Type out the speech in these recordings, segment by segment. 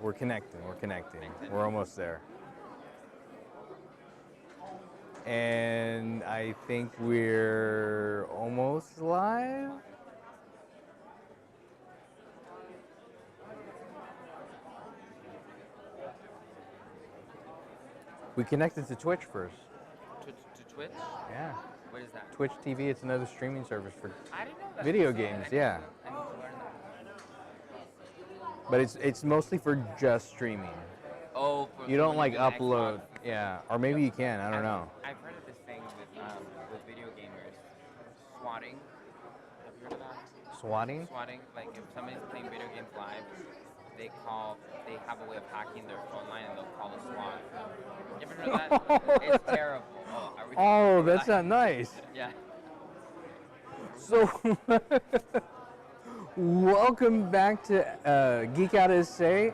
We're connecting. We're connecting. We're almost there. And I think we're almost live. We connected to Twitch first. To Twitch? Yeah. What is that? Twitch TV, it's another streaming service for I didn't know that. video games, yeah. I need to learn that. But it's mostly for just streaming. Oh, You don't like when you do upload, Xbox. yeah. Or maybe you can, I don't know. I've heard of this thing with video gamers, swatting. Have you heard of that? Swatting? Swatting, like if somebody's playing video games live, they have a way of hacking their phone line and they'll call a SWAT. You ever heard of that? It's terrible. Oh, that's not nice. Yeah. So, welcome back to Geek Out SA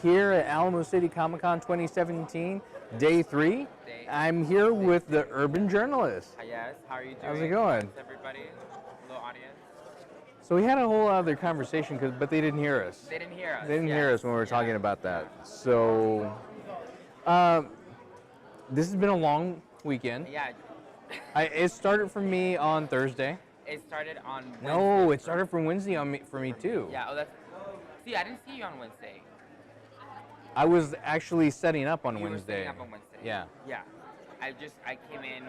here at Alamo City Comic Con 2017, day 3. I'm here with the Urban Journalist. Yes, how are you doing? How's it going? Thanks, everybody, hello audience. So we had a whole other conversation, but they didn't hear us. They didn't hear us. They didn't hear us when we were talking about that. So, this has been a long weekend. Yeah. It started for me on Thursday. It started on Wednesday. No, it started from Wednesday for me too. Yeah, see, I didn't see you on Wednesday. I was actually setting up on You Wednesday. were setting up on Wednesday. Yeah. Yeah. I came in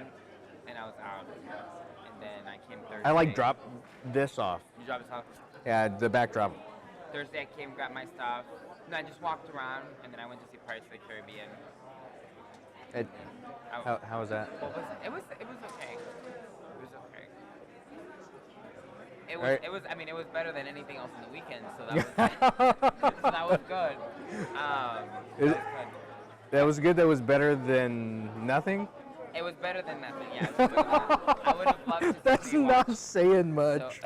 and I was out. And then I came Thursday. I dropped this off. You dropped us off? Yeah, the backdrop. Thursday I came, grabbed my stuff. And I just walked around and then I went to see Pirates of the Caribbean. How was that? What was it? It was okay. It was okay. It was. I mean, it was better than anything else in the weekend. So that was. So that was good. That was good. That was good. That was better than nothing. It was better than nothing. Yeah. It was better than nothing. I would have loved to. That's not saying much.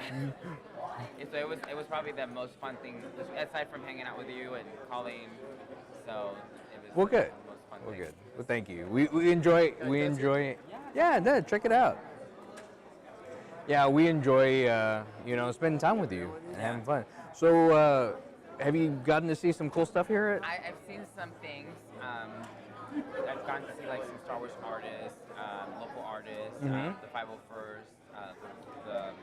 So it was probably the most fun thing aside from hanging out with you and Colleen. So it was. Well, good. The most fun Well, thing. good. Well, thank you. We enjoy Yeah, no, check it out. Yeah, we enjoy spending time with you and having fun. So, have you gotten to see some cool stuff here? I've seen some things. I've gotten to see like some Star Wars artists, local artists, the 501st, the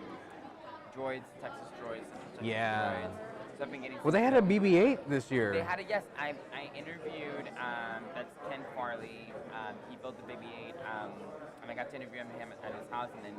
droids, Texas droids. Yeah. Droids. So I've been getting. Well, they had a BB-8 this year. They had a yes. I interviewed. That's Ken Farley. He built the BB-8. And I got to interview him at his house, and then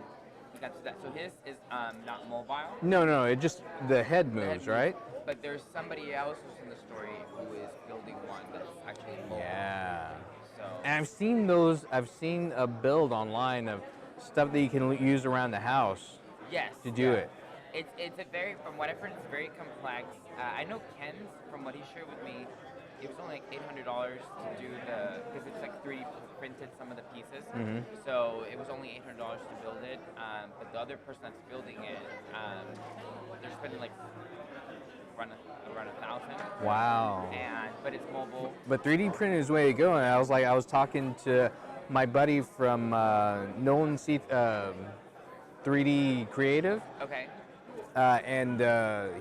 he got to that. So his is not mobile. No, it just the head moves, right? But there's somebody else who's in the story who is building one that's actually mobile. Yeah. So. And I've seen those. I've seen a build online of stuff that you can use around the house. Yes. To do it. It's a very, from what I've heard, it's very complex. I know Ken's, from what he shared with me, it was only like $800 to do because it's like 3D printed some of the pieces. Mm-hmm. So it was only $800 to build it. But the other person that's building it, they're spending like around $1,000. Wow. But it's mobile. But 3D printing is the way to go. And I was talking to my buddy from Nolan 3D Creative. Okay. And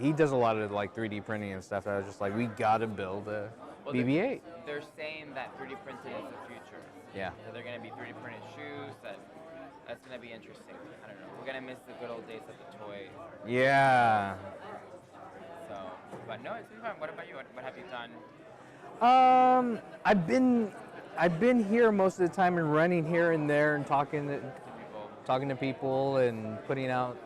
he does a lot of like 3D printing and stuff. I was just like, we gotta build a BB-8. They're saying that 3D printing is the future. Yeah. So they're gonna be 3D printed shoes. That's gonna be interesting. I don't know. We're gonna miss the good old days of the toy. Yeah. So, but no, it's been fun. What about you? What have you done? I've been here most of the time and running here and there and talking to people and putting out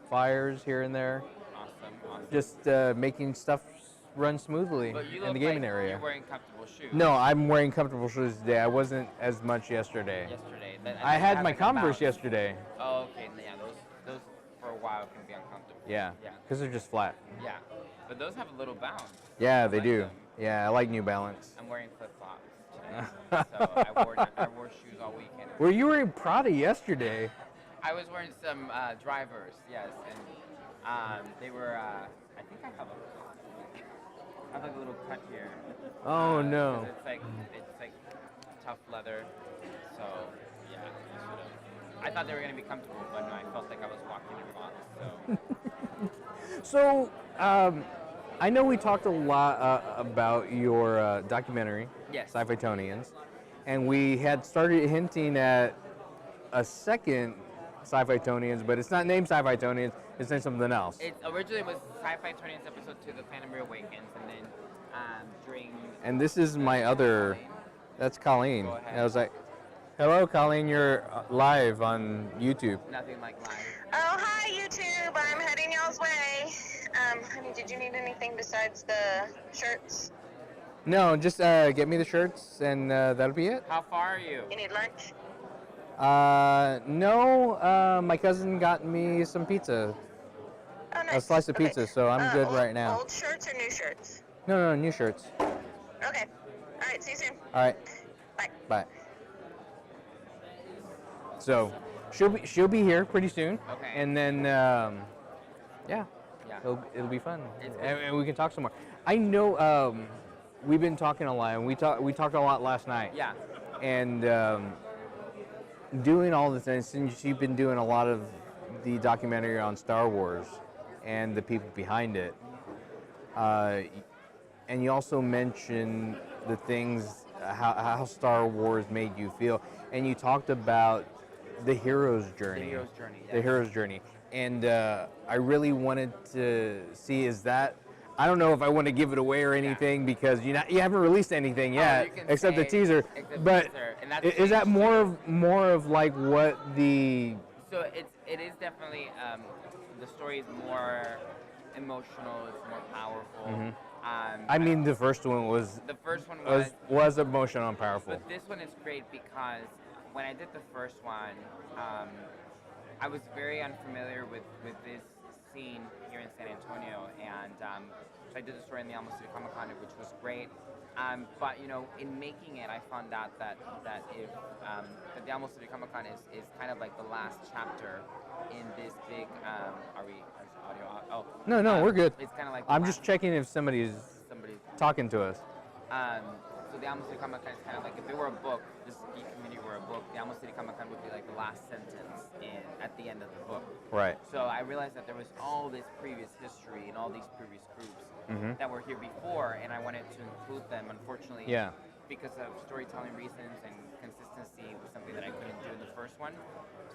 fires here and there. Awesome. Just making stuff run smoothly in the gaming area. You're wearing comfortable shoes. No, I'm wearing comfortable shoes today. I wasn't as much yesterday. I had my Converse yesterday. Oh, okay. Yeah, those for a while can be uncomfortable. Yeah. Because they're just flat. Yeah, but those have a little bounce. Yeah, they do. Them. Yeah, I like New Balance. I'm wearing flip-flops today, so I wore shoes all weekend. Were you wearing Prada yesterday? I was wearing some drivers, yes, and they were. I think I have like a little cut here. Oh no! It's like tough leather, so yeah. I thought they were gonna be comfortable, but no, I felt like I was walking in rocks. So. So, I know we talked a lot about your documentary, Yes. Sci-Fi Tonians, and we had started hinting at a second Sci-Fi Tonians, but it's not named Sci-Fi Tonians. It's named something else. It originally was Sci-Fi Tonians episode 2, The Phantom Reawakens, and then during. And this is my other. Colleen, That's Colleen. Go ahead. And I was like, "Hello, Colleen. You're live on YouTube." Nothing like live. Oh, hi, YouTube. I'm heading y'all's way. Honey, did you need anything besides the shirts? No, just get me the shirts, and that'll be it. How far are you? You need lunch? No. My cousin got me some pizza, Oh, nice. a slice of Okay. pizza, so I'm good old, right now. Old shirts or new shirts? No, new shirts. Okay. All right, see you soon. All right. Bye. Bye. So, she'll be here pretty soon. Okay. And then, yeah, Yeah. it'll be fun, It's and we can talk some more. I know we've been talking a lot, and we talked a lot last night. Yeah. And doing all the things, since you've been doing a lot of the documentary on Star Wars and the people behind it, and you also mentioned the things, how Star Wars made you feel, and you talked about the hero's journey. The hero's journey. The hero's journey. And I really wanted to see, is that, I don't know if I want to give it away or anything because you haven't released anything yet, you can except the say- teaser. except the But teaser, and that's is that changed more of like what the So it is definitely the story is more emotional. It's more powerful. Mm-hmm. I mean, the first one was the first one was. emotional and powerful. But this one is great because when I did the first one, I was very unfamiliar with this scene here in San Antonio, and so I did the story in the Alamo City Comic Con, which was great. But in making it, I found out that if that the Alamo City Comic Con is kind of like the last chapter in this big. Are we audio? Oh No, we're good. It's kind of like I'm just checking if somebody's talking to us. So the Alamo City Comic Con is kind of like if it were a book, this geek community were a book, the Alamo City Comic Con would be like the last sentence at the end of the book. Right. So I realized that there was all this previous history and all these previous groups that were here before, and I wanted to include them. Unfortunately, because of storytelling reasons and consistency was something that I couldn't do in the first one.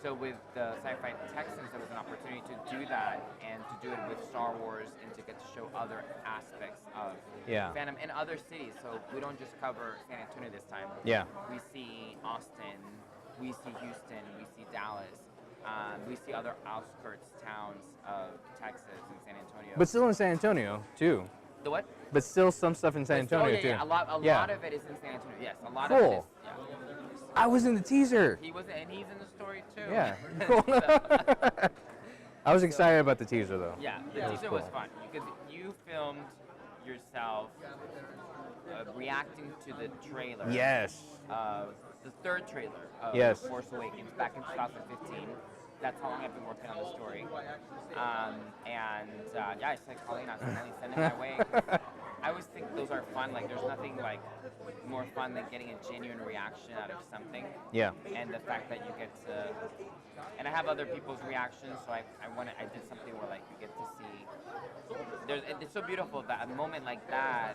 So with the Sci-Fi Texans, there was an opportunity to do that and to do it with Star Wars and to get to show other aspects of fandom in other cities. So we don't just cover San Antonio this time. Yeah. We see Austin, we see Houston, we see Dallas, we see other outskirts towns of Texas and San Antonio. But still in San Antonio too. The what? But still some stuff in San Antonio too. Yeah, a lot of it is in San Antonio. Yes, a lot of Cool. it is. Yeah. I was in the teaser. He was, and he's in the story too. Yeah. Cool. I was excited about the teaser though. Yeah, the teaser was fun because you filmed yourself reacting to the trailer. Yes. The third trailer of Yes. Force Awakens back in 2015. That's how long I've been working on the story. I said, Colleen, I was finally sending my way. I always think those are fun. Like, there's nothing like more fun than getting a genuine reaction out of something. Yeah. And the fact that you get to, and I have other people's reactions, so I did something where like you get to see. It's so beautiful that a moment like that.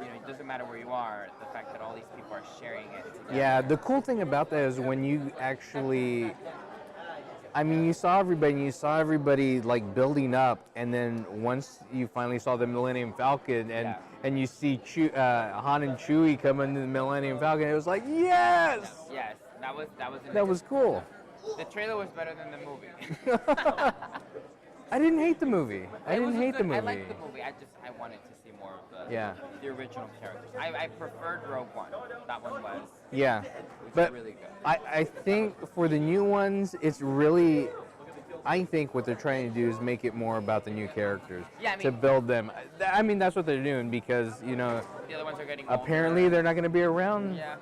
It doesn't matter where you are. The fact that all these people are sharing it together. Yeah. The cool thing about that is when you actually. I mean, you saw everybody like building up, and then once you finally saw the Millennium Falcon, and you see Han and Chewie come into the Millennium Falcon, it was like, yes. Yes, that was. That was cool. The trailer was better than the movie. I didn't hate the movie. I liked the movie. I wanted to see more of the original characters. I preferred Rogue One. That one was. Yeah, but really good. I think for the new ones, it's really. I think what they're trying to do is make it more about the new characters. Yeah, to build them. I mean, that's what they're doing because the other ones are getting older. Apparently, they're not going to be around. Yeah.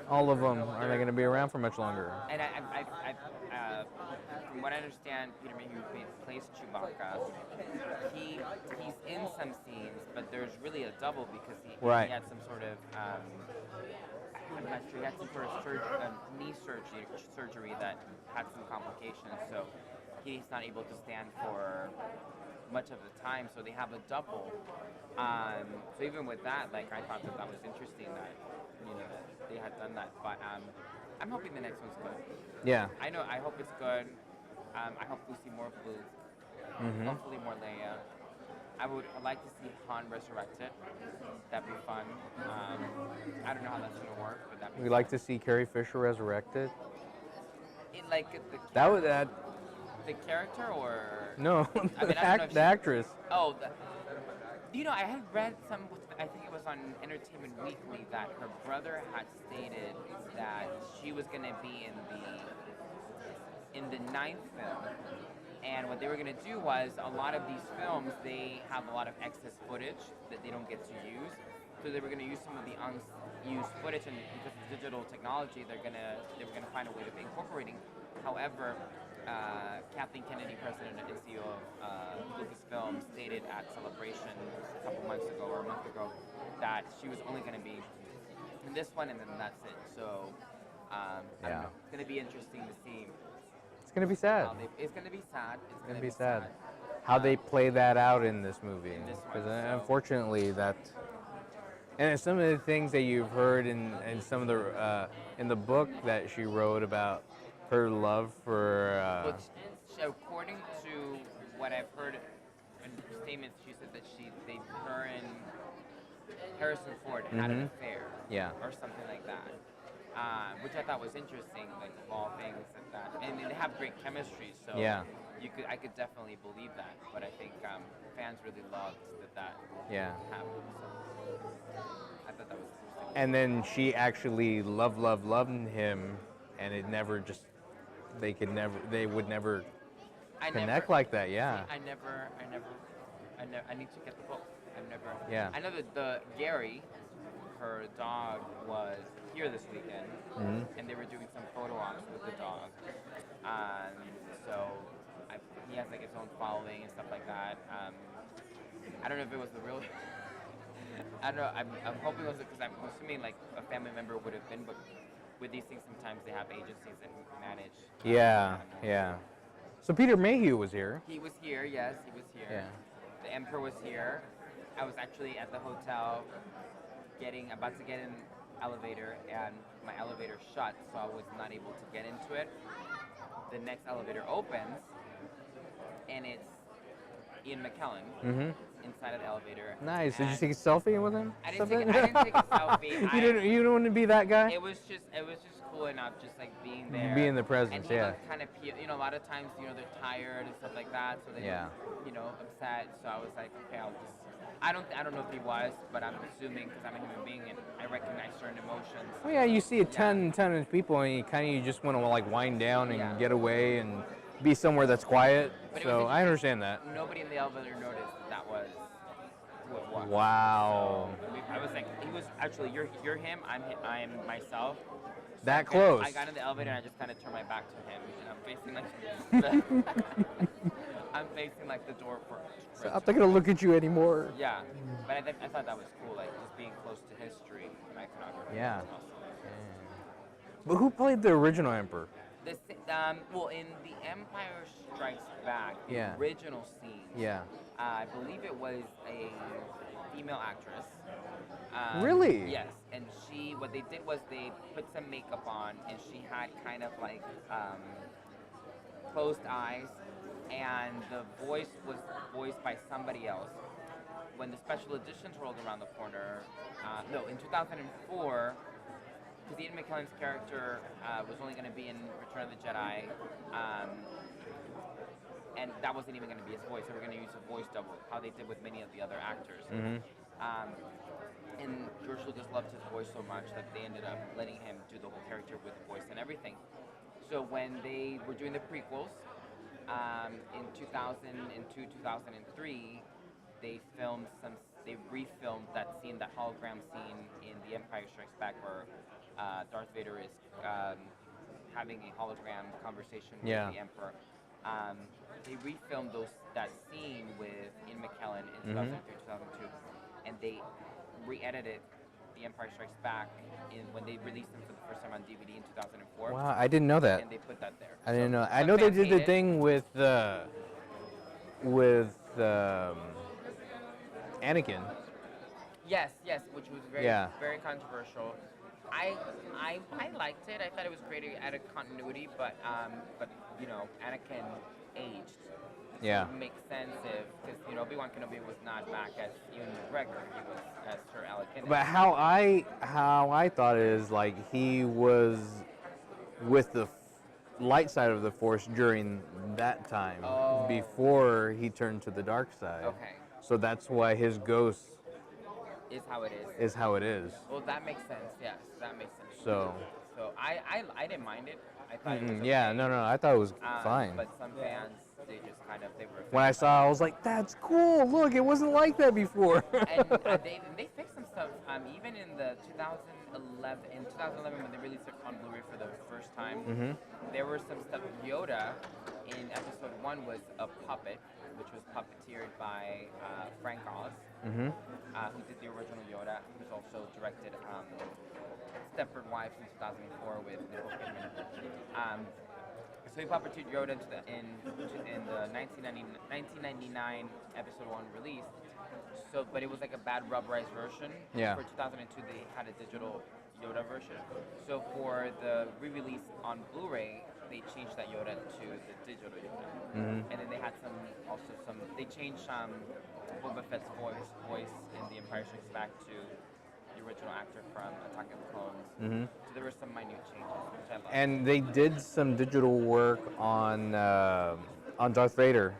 All of them are not going to be around for much longer. And from what I understand, Peter Mayhew, who plays Chewbacca, he's in some scenes, but there's really a double because he had some sort of, I'm not sure, he had some sort of knee surgery that had some complications, so he's not able to stand for much of the time, so they have a double. So even with that, like I thought that was interesting that that they had done that. But I'm hoping the next one's good. Yeah. I hope it's good. I hope we see more Blue. Mm-hmm. Hopefully more Leia. I'd like to see Han resurrected. That'd be fun. I don't know how that's gonna work, but that'd be We fun. like to see Carrie Fisher resurrected. Like That was that. the character or No, I mean, I don't know if the she- actress. oh, I had read I think it was on Entertainment Weekly that her brother had stated that she was going to be in the ninth film, and what they were going to do was a lot of these films they have a lot of excess footage that they don't get to use, so they were going to use some of the unused footage, and because of digital technology, they were going to find a way of incorporating. However, Kathleen Kennedy, president and CEO of Lucasfilm, stated at Celebration a couple months ago or a month ago that she was only going to be in this one, and then that's it. So, I don't know. It's going to be interesting to see. It's gonna be sad. It's going to be sad. It's Gonna be sad. How they play that out in this movie, in this one, because so- unfortunately that, and some of the things that you've heard in some of the in the book that she wrote about her love for. Which, according to what I've heard in statements, she said that her and Harrison Ford had an affair, Yeah. or something like that, which I thought was interesting. Like of all things, that and they have great chemistry, so Yeah. I could definitely believe that. But I think fans really loved that Yeah. happened. So I thought that was interesting. And then she actually loved him, and it never just they would never connect like that. Yeah. I need to get the book. I've never. Yeah. I know that the Gary, her dog, was here this weekend, and they were doing some photo ops with the dog. So he has like his own following and stuff like that. I don't know if it was the real. I don't know. I'm hoping it was because I'm assuming like a family member would have been, but with these things sometimes they have agencies that manage. Yeah. Yeah. So Peter Mayhew was here. He was here. Yes, he was here. Yeah. The Emperor was here. I was actually at the hotel about to get in elevator, and my elevator shut, so I was not able to get into it. The next elevator opens, and it's Ian McKellen inside of the elevator. Nice. Did you and take a selfie with him? I didn't take a selfie. You didn't want to be that guy? It was just cool enough, just like being there. Being the presence, and he yeah. looked kind of, a lot of times, they're tired and stuff like that, so they look, upset. So I was like, okay, I'll just. I don't know if he was, but I'm assuming because I'm a human being and I recognize certain emotions. Well, yeah, you see a ton of people, and you just want to like wind down and get away and be somewhere that's quiet. But So I understand that. Nobody in the elevator noticed that was who it was. Wow. So, I was like, he was actually, you're him, I'm myself. So That close. I got in the elevator and I just kind of turned my back to him, and I'm facing I'm facing like the door for. So I'm not gonna look at you anymore. Yeah, but I thought that was cool, like just being close to history and iconography. Yeah. Was awesome. But who played the original Emperor? Well, in The Empire Strikes Back, the Yeah. original scene, Yeah. I believe it was a female actress. Really? Yes, and what they did was they put some makeup on, and she had kind of like closed eyes, and the voice was voiced by somebody else. When the special editions rolled around the corner, in 2004, because Ian McKellen's character was only going to be in Return of the Jedi, and that wasn't even going to be his voice. They were going to use a voice double, how they did with many of the other actors. And George Lucas loved his voice so much that they ended up letting him do the whole character with voice and everything. So when they were doing the prequels, in 2002, 2003, they refilmed that scene, that hologram scene in The Empire Strikes Back, where Darth Vader is having a hologram conversation with the Emperor. They refilmed that scene with Ian McKellen in 2003, 2002, and they re-edited The Empire Strikes Back when they released them for the first time on DVD in 2004. Wow, I didn't know that. And they put that there. I didn't know. I some know they fans did hate the it. thing with Anakin. Yes, yes, which was very Yeah. very controversial. I liked it. I thought it was great. It added continuity, but you know, Anakin aged. So Yeah. it makes sense if because you know Obi-Wan Kenobi was not back as Ewan McGregor. He was as Sir Alec Guinness. But how I thought is like he was with the light side of the Force during that time Oh. before he turned to the dark side. Okay. So that's why his ghost Is how it is. is how it is. Well, that makes sense. Yes, that makes sense. So. So I didn't mind it. I thought it was okay. Yeah, no, I thought it was fine. But some fans, they just kind of they were. When I saw it, I was like, that's cool. Look, it wasn't like that before. And they fixed some stuff. Even in the 2011 when they released it on Blu-ray for the first time, there were some stuff. Yoda in Episode 1 was a puppet, which was puppeteered by Frank Oz, who did the original Yoda, who's also directed Stepford Wives in 2004 with Nicole Kidman. So he puppeteered Yoda in the 1999 Episode 1 release. So, but it was like a bad rubberized version. Yeah. For 2002, they had a digital Yoda version. So for the re-release on Blu-ray, they changed that Yoda to the digital Yoda. And then they had they changed Boba Fett's voice in The Empire Strikes Back to the original actor from Attack of the Clones. So there were some minute changes, which I love. And they did some digital work on Darth Vader,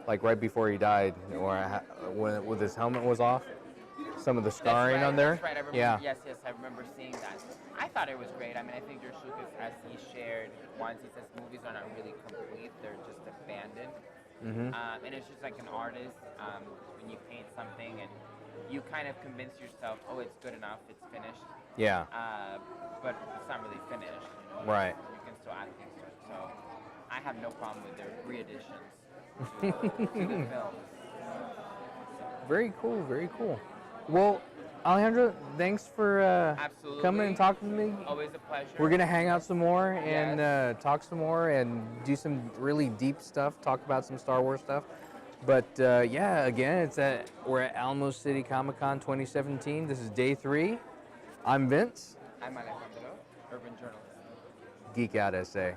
like right before he died, or when his helmet was off. Some of the scarring on there. That's right. I remember, yeah. Yes, I remember seeing that. I thought it was great. I mean, I think George Lucas, as he shared once, he says movies are not really complete; they're just abandoned. And it's just like an artist when you paint something and you kind of convince yourself, oh, it's good enough, it's finished. Yeah. But it's not really finished. You know? Right. You can still add things to it. So I have no problem with their re-editions to the films. Very cool. Very cool. Well, Alejandro, thanks for Absolutely. coming and talking to me. Always a pleasure. We're gonna hang out some more and Yes. talk some more and do some really deep stuff. Talk about some Star Wars stuff. But yeah, again, we're at Alamo City Comic Con 2017. This is day 3. I'm Vince. I'm Alejandro, urban journalist. Geek Out SA.